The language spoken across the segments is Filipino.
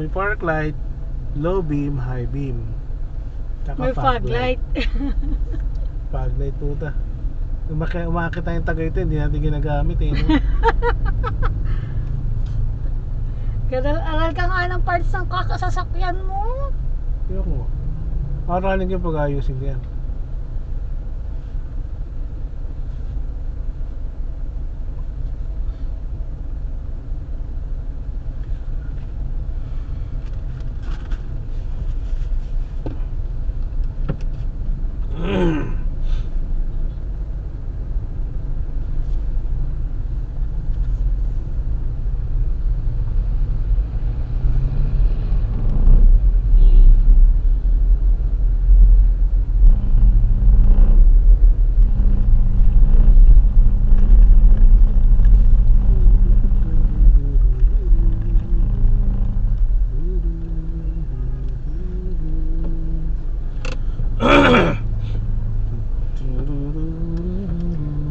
may park light, low beam, high beam. Tsaka May fog light. Fog light tuta. Umakit tayong Tagaytay, hindi natin ginagamit eh. No? Aral ka nga ng parts ng kakasasakyan mo. Yung mo. Aralin yung pag-ayusin ko yan.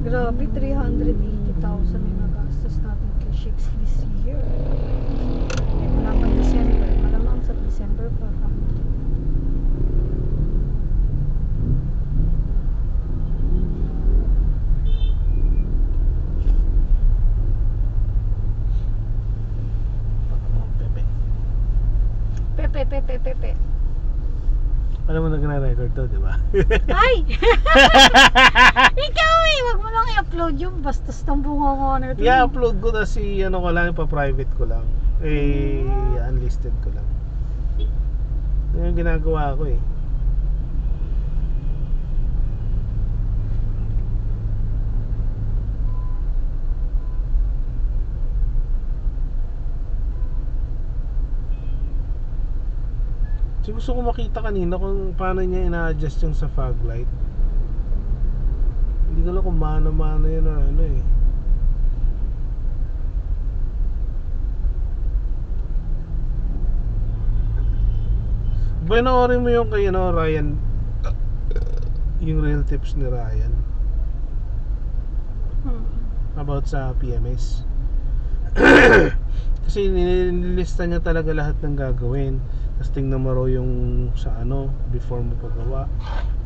Grabe, 380,000 yung nagastos natin kay Shakes this year. Wala pa December. Malamang sa December pa. Pepe. Alam mo nag-record to, di ba? Ay! Ikaw eh! Wag mo lang i-upload yung bastos ng bunga ko na ito. I-upload ko na si ano ko lang, pa-private ko lang. Unlisted ko lang. Yan yung ginagawa ko eh. So, gusto ko makita kanina kung paano niya ina-adjust yung sa fog light. Hindi ko lang kung mano-mano yun or ano eh. Panoorin mo yung kay Ryan, yung real tips ni Ryan about sa PMS. Kasi nililista niya talaga lahat ng gagawin. Tapos tingnan mo raw yung sa ano before mo pagawa.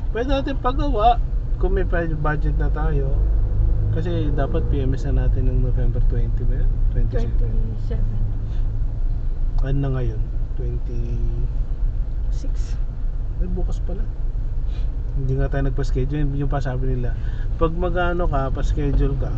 Pwede natin pagawa kung may budget na tayo. Kasi dapat PMS na natin ng November 20 ba yun? 27. Ano na ngayon? 26. Ay, bukas pala. Hindi nga tayo nagpa-schedule. Yung pa sabi nila, pag mag-ano ka, pa-schedule ka,